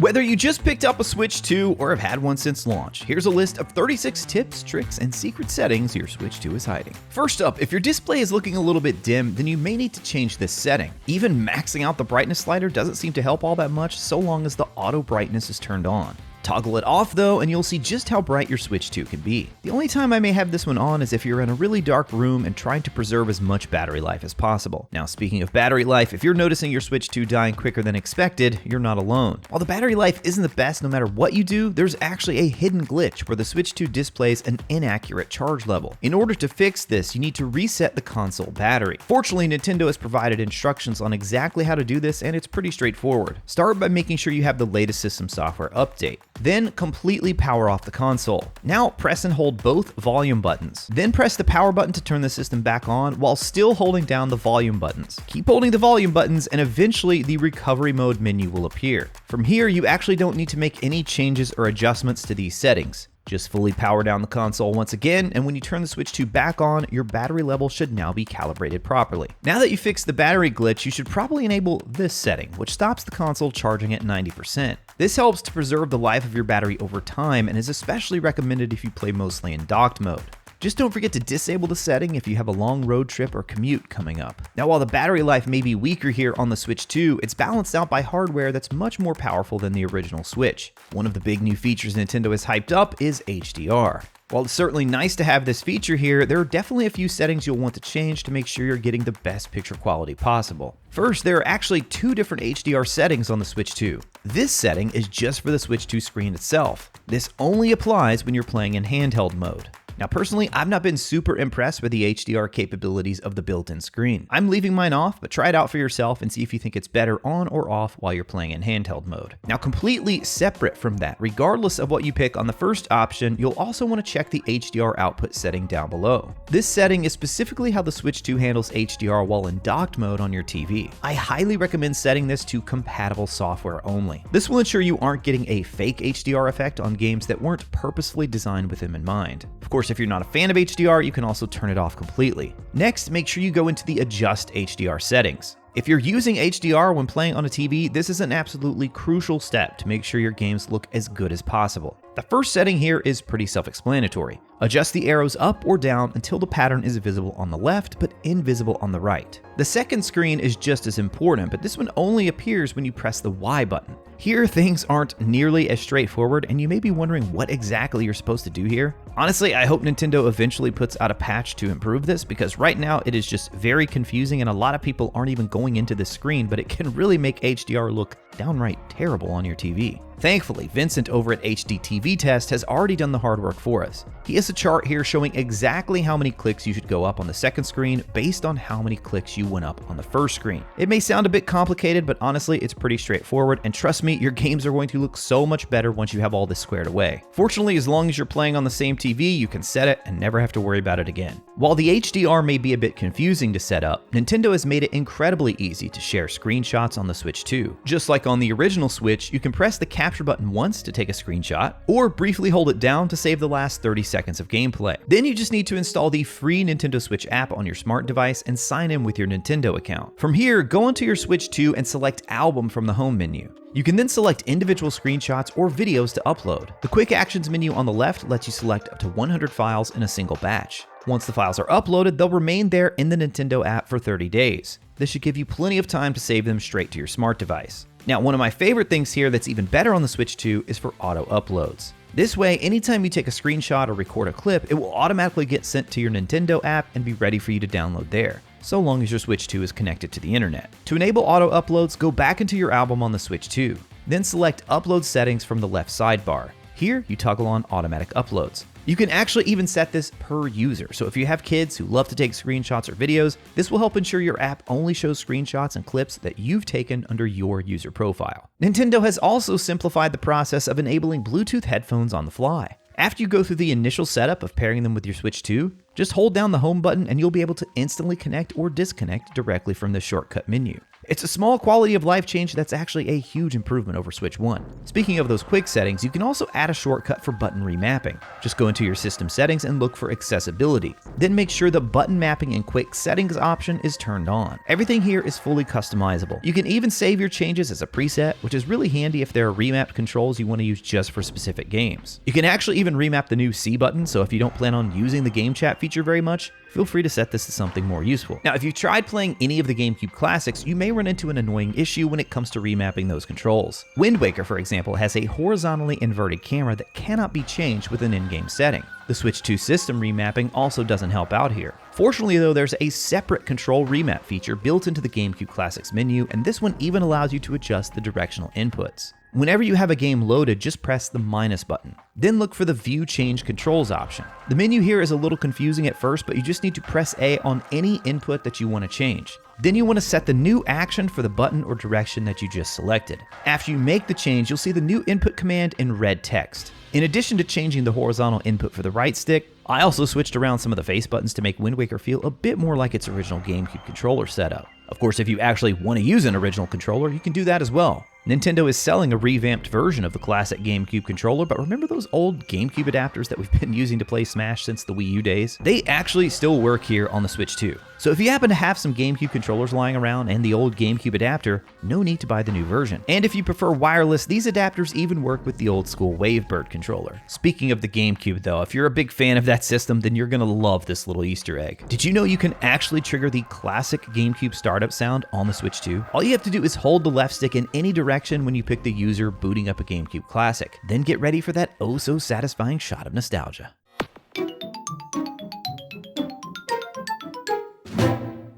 Whether you just picked up a Switch 2 or have had one since launch, here's a list of 36 tips, tricks, and secret settings your Switch 2 is hiding. First up, if your display is looking a little bit dim, then you may need to change this setting. Even maxing out the brightness slider doesn't seem to help all that much so long as the auto brightness is turned on. Toggle it off though, and you'll see just how bright your Switch 2 can be. The only time I may have this one on is if you're in a really dark room and trying to preserve as much battery life as possible. Now, speaking of battery life, if you're noticing your Switch 2 dying quicker than expected, you're not alone. While the battery life isn't the best no matter what you do, there's actually a hidden glitch where the Switch 2 displays an inaccurate charge level. In order to fix this, you need to reset the console battery. Fortunately, Nintendo has provided instructions on exactly how to do this, and it's pretty straightforward. Start by making sure you have the latest system software update. Then completely power off the console. Now press and hold both volume buttons. Then press the power button to turn the system back on while still holding down the volume buttons. Keep holding the volume buttons and eventually the recovery mode menu will appear. From here, you actually don't need to make any changes or adjustments to these settings. Just fully power down the console once again, and when you turn the Switch 2 back on, your battery level should now be calibrated properly. Now that you fixed the battery glitch, you should probably enable this setting, which stops the console charging at 90%. This helps to preserve the life of your battery over time and is especially recommended if you play mostly in docked mode. Just don't forget to disable the setting if you have a long road trip or commute coming up. Now, while the battery life may be weaker here on the Switch 2, it's balanced out by hardware that's much more powerful than the original Switch. One of the big new features Nintendo has hyped up is HDR. While it's certainly nice to have this feature here, there are definitely a few settings you'll want to change to make sure you're getting the best picture quality possible. First, there are actually two different HDR settings on the Switch 2. This setting is just for the Switch 2 screen itself. This only applies when you're playing in handheld mode. Now personally, I've not been super impressed with the HDR capabilities of the built-in screen. I'm leaving mine off, but try it out for yourself and see if you think it's better on or off while you're playing in handheld mode. Now completely separate from that, regardless of what you pick on the first option, you'll also want to check the HDR output setting down below. This setting is specifically how the Switch 2 handles HDR while in docked mode on your TV. I highly recommend setting this to compatible software only. This will ensure you aren't getting a fake HDR effect on games that weren't purposefully designed with them in mind. Of course, if you're not a fan of HDR, you can also turn it off completely. Next, make sure you go into the Adjust HDR settings. If you're using HDR when playing on a TV, this is an absolutely crucial step to make sure your games look as good as possible. The first setting here is pretty self-explanatory. Adjust the arrows up or down until the pattern is visible on the left but invisible on the right. The second screen is just as important, but this one only appears when you press the Y button. Here, things aren't nearly as straightforward, and you may be wondering what exactly you're supposed to do here. Honestly, I hope Nintendo eventually puts out a patch to improve this, because right now it is just very confusing and a lot of people aren't even going into this screen, but it can really make HDR look downright terrible on your TV. Thankfully, Vincent over at HD TV Test has already done the hard work for us. He has a chart here showing exactly how many clicks you should go up on the second screen based on how many clicks you went up on the first screen. It may sound a bit complicated, but honestly, it's pretty straightforward, and trust me, your games are going to look so much better once you have all this squared away. Fortunately, as long as you're playing on the same TV, you can set it and never have to worry about it again. While the HDR may be a bit confusing to set up, Nintendo has made it incredibly easy to share screenshots on the Switch 2. Just like on the original Switch, you can press the capture button once to take a screenshot, or briefly hold it down to save the last 30 seconds of gameplay. Then you just need to install the free Nintendo Switch app on your smart device and sign in with your Nintendo account. From here, go into your Switch 2 and select Album from the home menu. You can then select individual screenshots or videos to upload. The Quick Actions menu on the left lets you select up to 100 files in a single batch. Once the files are uploaded, they'll remain there in the Nintendo app for 30 days. This should give you plenty of time to save them straight to your smart device. Now, one of my favorite things here that's even better on the Switch 2 is for auto uploads. This way, anytime you take a screenshot or record a clip, it will automatically get sent to your Nintendo app and be ready for you to download there, so long as your Switch 2 is connected to the internet. To enable auto uploads, go back into your album on the Switch 2. Then select Upload Settings from the left sidebar. Here, you toggle on Automatic Uploads. You can actually even set this per user, so if you have kids who love to take screenshots or videos, this will help ensure your app only shows screenshots and clips that you've taken under your user profile. Nintendo has also simplified the process of enabling Bluetooth headphones on the fly. After you go through the initial setup of pairing them with your Switch 2, just hold down the home button and you'll be able to instantly connect or disconnect directly from the shortcut menu. It's a small quality of life change that's actually a huge improvement over Switch 1. Speaking of those quick settings, you can also add a shortcut for button remapping. Just go into your system settings and look for accessibility. Then make sure the button mapping and quick settings option is turned on. Everything here is fully customizable. You can even save your changes as a preset, which is really handy if there are remapped controls you want to use just for specific games. You can actually even remap the new C button, so if you don't plan on using the game chat feature very much, feel free to set this to something more useful. Now, if you've tried playing any of the GameCube classics, you may run into an annoying issue when it comes to remapping those controls. Wind Waker, for example, has a horizontally inverted camera that cannot be changed with an in-game setting. The Switch 2 system remapping also doesn't help out here. Fortunately though, there's a separate control remap feature built into the GameCube Classics menu, and this one even allows you to adjust the directional inputs. Whenever you have a game loaded, just press the minus button. Then look for the View Change Controls option. The menu here is a little confusing at first, but you just need to press A on any input that you want to change. Then you want to set the new action for the button or direction that you just selected. After you make the change, you'll see the new input command in red text. In addition to changing the horizontal input for the right stick, I also switched around some of the face buttons to make Wind Waker feel a bit more like its original GameCube controller setup. Of course, if you actually want to use an original controller, you can do that as well. Nintendo is selling a revamped version of the classic GameCube controller, but remember those old GameCube adapters that we've been using to play Smash since the Wii U days? They actually still work here on the Switch 2. So if you happen to have some GameCube controllers lying around and the old GameCube adapter, no need to buy the new version. And if you prefer wireless, these adapters even work with the old school Wavebird controller. Speaking of the GameCube though, if you're a big fan of that system, then you're gonna love this little Easter egg. Did you know you can actually trigger the classic GameCube startup sound on the Switch 2? All you have to do is hold the left stick in any direction when you pick the user booting up a GameCube Classic. Then get ready for that oh so satisfying shot of nostalgia.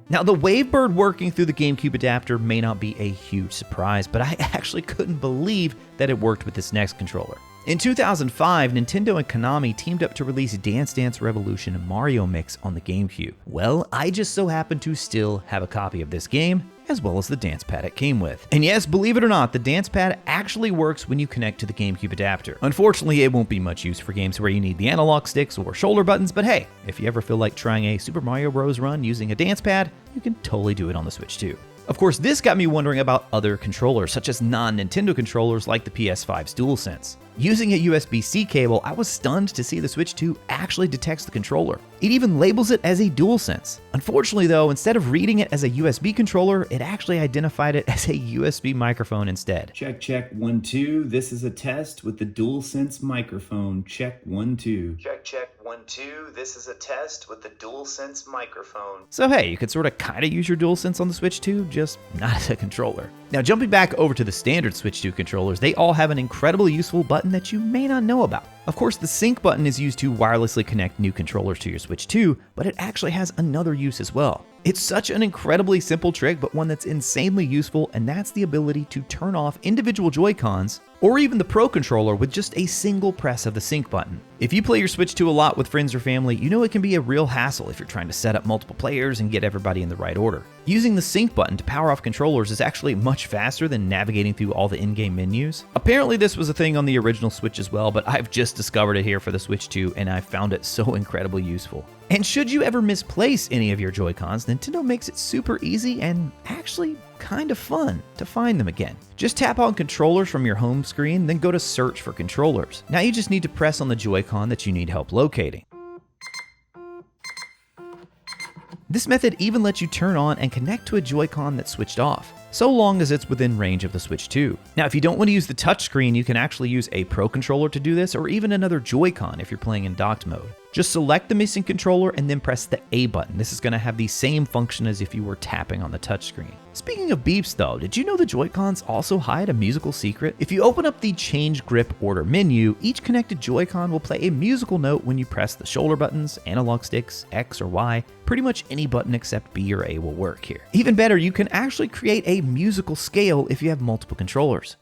Now, the Wavebird working through the GameCube adapter may not be a huge surprise, but I actually couldn't believe that it worked with this next controller. In 2005, Nintendo and Konami teamed up to release Dance Dance Revolution and Mario Mix on the GameCube. Well, I just so happen to still have a copy of this game, as well as the dance pad it came with. And yes, believe it or not, the dance pad actually works when you connect to the GameCube adapter. Unfortunately, it won't be much use for games where you need the analog sticks or shoulder buttons, but hey, if you ever feel like trying a Super Mario Bros. Run using a dance pad, you can totally do it on the Switch too. Of course, this got me wondering about other controllers, such as non-Nintendo controllers like the PS5's DualSense. Using a USB-C cable, I was stunned to see the Switch 2 actually detects the controller. It even labels it as a DualSense. Unfortunately though, instead of reading it as a USB controller, it actually identified it as a USB microphone instead. Check, check, 1, 2. This is a test with the DualSense microphone. Check, 1, 2. Check, check, 1, 2. This is a test with the DualSense microphone. So hey, you could sort of kind of use your DualSense on the Switch 2, just not as a controller. Now jumping back over to the standard Switch 2 controllers, they all have an incredibly useful button that you may not know about. Of course, the sync button is used to wirelessly connect new controllers to your Switch 2, but it actually has another use as well. It's such an incredibly simple trick, but one that's insanely useful, and that's the ability to turn off individual Joy-Cons or even the Pro Controller with just a single press of the sync button. If you play your Switch 2 a lot with friends or family, you know it can be a real hassle if you're trying to set up multiple players and get everybody in the right order. Using the sync button to power off controllers is actually much faster than navigating through all the in-game menus. Apparently this was a thing on the original Switch as well, but I've just discovered it here for the Switch 2 and I found it so incredibly useful. And should you ever misplace any of your Joy-Cons, Nintendo makes it super easy and actually kind of fun to find them again. Just tap on controllers from your home screen, then go to search for controllers. Now you just need to press on the Joy-Con that you need help locating. This method even lets you turn on and connect to a Joy-Con that's switched off, so long as it's within range of the Switch 2. Now, if you don't want to use the touchscreen, you can actually use a Pro Controller to do this, or even another Joy-Con if you're playing in docked mode. Just select the missing controller and then press the A button. This is going to have the same function as if you were tapping on the touchscreen. Speaking of beeps though, did you know the Joy-Cons also hide a musical secret? If you open up the Change Grip Order menu, each connected Joy-Con will play a musical note when you press the shoulder buttons, analog sticks, X or Y. Pretty much any button except B or A will work here. Even better, you can actually create a musical scale if you have multiple controllers.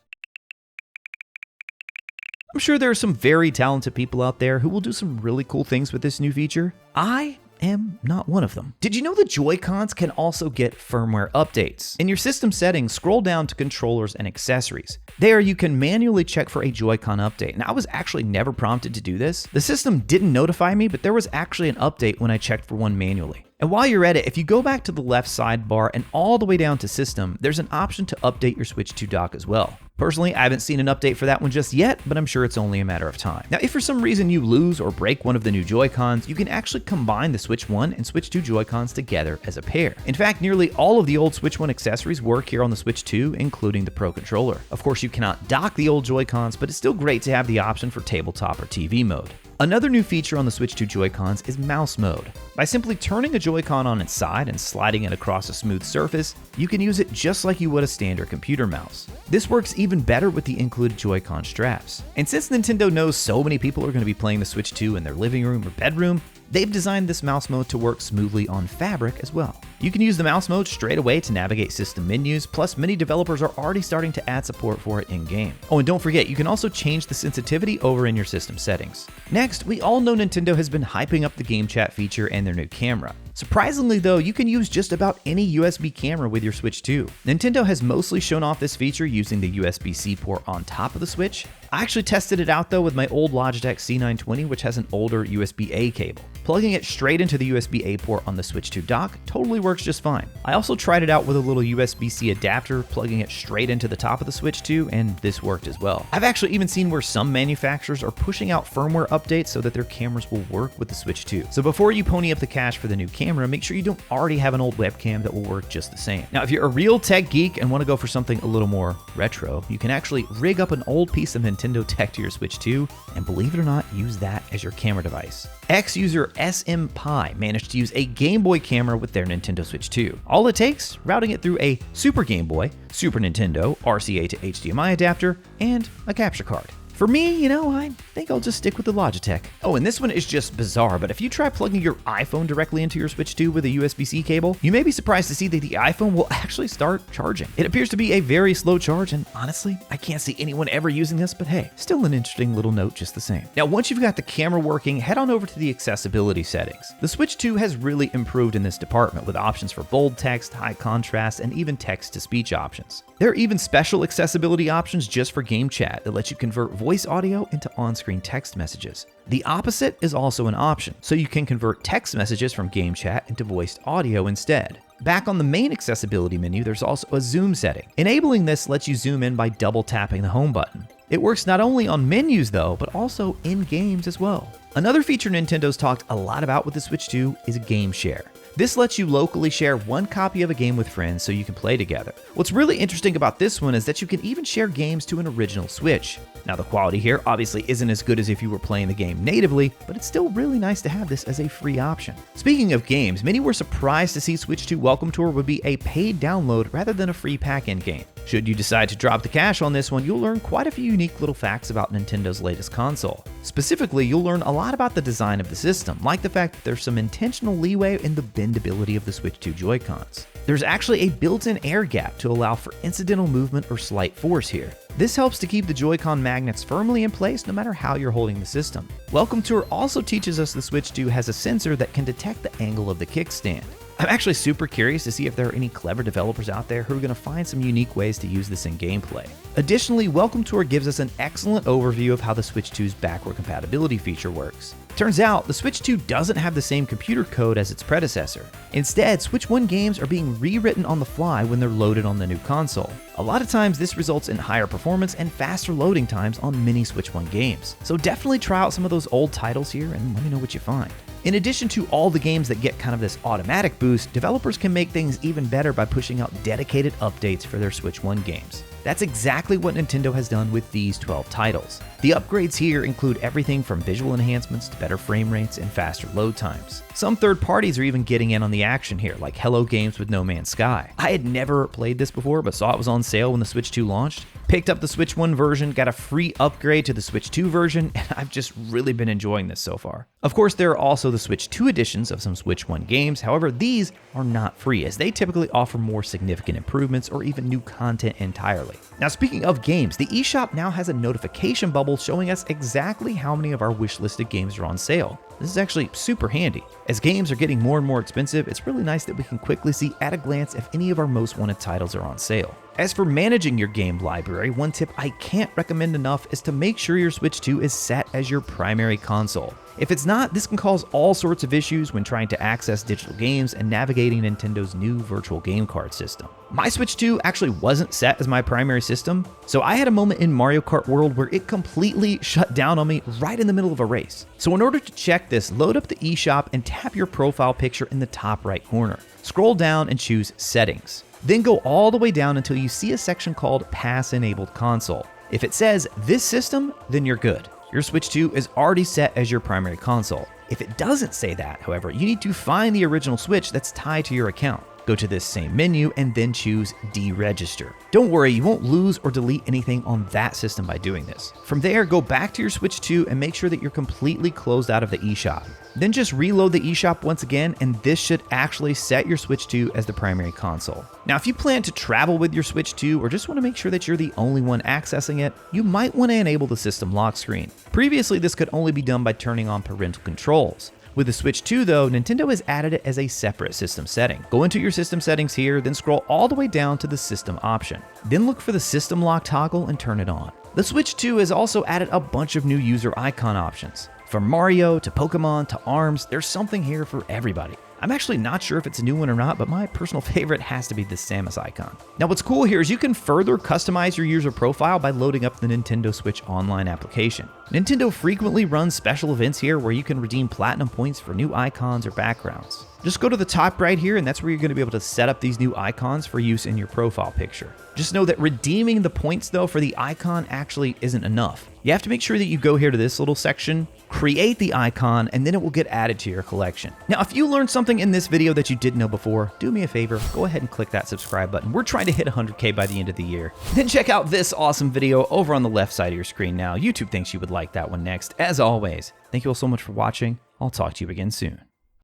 I'm sure there are some very talented people out there who will do some really cool things with this new feature. I am not one of them. Did you know the Joy-Cons can also get firmware updates? In your system settings, scroll down to controllers and accessories. There you can manually check for a Joy-Con update, and I was actually never prompted to do this. The system didn't notify me, but there was actually an update when I checked for one manually. And while you're at it, if you go back to the left sidebar and all the way down to System, there's an option to update your Switch 2 dock as well. Personally, I haven't seen an update for that one just yet, but I'm sure it's only a matter of time. Now, if for some reason you lose or break one of the new Joy-Cons, you can actually combine the Switch 1 and Switch 2 Joy-Cons together as a pair. In fact, nearly all of the old Switch 1 accessories work here on the Switch 2, including the Pro Controller. Of course, you cannot dock the old Joy-Cons, but it's still great to have the option for tabletop or TV mode. Another new feature on the Switch 2 Joy-Cons is mouse mode. By simply turning a Joy-Con on its side and sliding it across a smooth surface, you can use it just like you would a standard computer mouse. This works even better with the included Joy-Con straps. And since Nintendo knows so many people are going to be playing the Switch 2 in their living room or bedroom, they've designed this mouse mode to work smoothly on fabric as well. You can use the mouse mode straight away to navigate system menus, plus many developers are already starting to add support for it in-game. Oh, and don't forget, you can also change the sensitivity over in your system settings. Next, we all know Nintendo has been hyping up the game chat feature and their new camera. Surprisingly though, you can use just about any USB camera with your Switch 2. Nintendo has mostly shown off this feature using the USB-C port on top of the Switch. I actually tested it out though with my old Logitech C920, which has an older USB-A cable. Plugging it straight into the USB-A port on the Switch 2 dock totally works just fine. I also tried it out with a little USB-C adapter, plugging it straight into the top of the Switch 2, and this worked as well. I've actually even seen where some manufacturers are pushing out firmware updates so that their cameras will work with the Switch 2. So before you pony up the cash for the new camera, make sure you don't already have an old webcam that will work just the same. Now, if you're a real tech geek and want to go for something a little more retro, you can actually rig up an old piece of Nintendo tech to your Switch 2, and believe it or not, use that as your camera device. Ex-user SM Pi managed to use a Game Boy camera with their Nintendo Switch 2. All it takes, routing it through a Super Game Boy, Super Nintendo, RCA to HDMI adapter, and a capture card. For me, I think I'll just stick with the Logitech. Oh, and this one is just bizarre, but if you try plugging your iPhone directly into your Switch 2 with a USB-C cable, you may be surprised to see that the iPhone will actually start charging. It appears to be a very slow charge, and honestly, I can't see anyone ever using this, but hey, still an interesting little note just the same. Now, once you've got the camera working, head on over to the accessibility settings. The Switch 2 has really improved in this department with options for bold text, high contrast, and even text-to-speech options. There are even special accessibility options just for game chat that let you convert voice audio into on-screen text messages. The opposite is also an option, so you can convert text messages from game chat into voiced audio instead. Back on the main accessibility menu, there's also a zoom setting. Enabling this lets you zoom in by double tapping the home button. It works not only on menus though, but also in games as well. Another feature Nintendo's talked a lot about with the Switch 2 is Game Share. This lets you locally share one copy of a game with friends so you can play together. What's really interesting about this one is that you can even share games to an original Switch. Now, the quality here obviously isn't as good as if you were playing the game natively, but it's still really nice to have this as a free option. Speaking of games, many were surprised to see Switch 2 Welcome Tour would be a paid download rather than a free pack-in game. Should you decide to drop the cash on this one, you'll learn quite a few unique little facts about Nintendo's latest console. Specifically, you'll learn a lot about the design of the system, like the fact that there's some intentional leeway in the bendability of the Switch 2 Joy-Cons. There's actually a built-in air gap to allow for incidental movement or slight force here. This helps to keep the Joy-Con magnets firmly in place no matter how you're holding the system. Welcome Tour also teaches us the Switch 2 has a sensor that can detect the angle of the kickstand. I'm actually super curious to see if there are any clever developers out there who are going to find some unique ways to use this in gameplay. Additionally, Welcome Tour gives us an excellent overview of how the Switch 2's backward compatibility feature works. Turns out, the Switch 2 doesn't have the same computer code as its predecessor. Instead, Switch 1 games are being rewritten on the fly when they're loaded on the new console. A lot of times, this results in higher performance and faster loading times on many Switch 1 games. So definitely try out some of those old titles here and let me know what you find. In addition to all the games that get kind of this automatic boost, developers can make things even better by pushing out dedicated updates for their Switch 1 games. That's exactly what Nintendo has done with these 12 titles. The upgrades here include everything from visual enhancements to better frame rates and faster load times. Some third parties are even getting in on the action here, like Hello Games with No Man's Sky. I had never played this before, but saw it was on sale when the Switch 2 launched. Picked up the Switch 1 version, got a free upgrade to the Switch 2 version, and I've just really been enjoying this so far. Of course, there are also the Switch 2 editions of some Switch 1 games, however, these are not free, as they typically offer more significant improvements or even new content entirely. Now, speaking of games, the eShop now has a notification bubble showing us exactly how many of our wishlisted games are on sale. This is actually super handy. As games are getting more and more expensive, it's really nice that we can quickly see at a glance if any of our most wanted titles are on sale. As for managing your game library, one tip I can't recommend enough is to make sure your Switch 2 is set as your primary console. If it's not, this can cause all sorts of issues when trying to access digital games and navigating Nintendo's new virtual game card system. My Switch 2 actually wasn't set as my primary system, so I had a moment in Mario Kart World where it completely shut down on me right in the middle of a race. So in order to check this, load up the eShop and tap your profile picture in the top right corner. Scroll down and choose Settings. Then go all the way down until you see a section called Pass Enabled Console. If it says this system, then you're good. Your Switch 2 is already set as your primary console. If it doesn't say that, however, you need to find the original Switch that's tied to your account. Go to this same menu and then choose Deregister. Don't worry, you won't lose or delete anything on that system by doing this. From there, go back to your Switch 2 and make sure that you're completely closed out of the eShop. Then just reload the eShop once again, and this should actually set your Switch 2 as the primary console. Now, if you plan to travel with your Switch 2 or just want to make sure that you're the only one accessing it, you might want to enable the system lock screen. Previously, this could only be done by turning on parental controls. With the Switch 2 though, Nintendo has added it as a separate system setting. Go into your system settings here, then scroll all the way down to the system option. Then look for the system lock toggle and turn it on. The Switch 2 has also added a bunch of new user icon options. From Mario to Pokemon to ARMS, there's something here for everybody. I'm actually not sure if it's a new one or not, but my personal favorite has to be the Samus icon. Now what's cool here is you can further customize your user profile by loading up the Nintendo Switch Online application. Nintendo frequently runs special events here where you can redeem platinum points for new icons or backgrounds. Just go to the top right here, and that's where you're going to be able to set up these new icons for use in your profile picture. Just know that redeeming the points though for the icon actually isn't enough. You have to make sure that you go here to this little section, create the icon, and then it will get added to your collection. Now, if you learned something in this video that you didn't know before, do me a favor, go ahead and click that subscribe button. We're trying to hit 100K by the end of the year. Then check out this awesome video over on the left side of your screen now. YouTube thinks you would like that one next. As always, thank you all so much for watching. I'll talk to you again soon.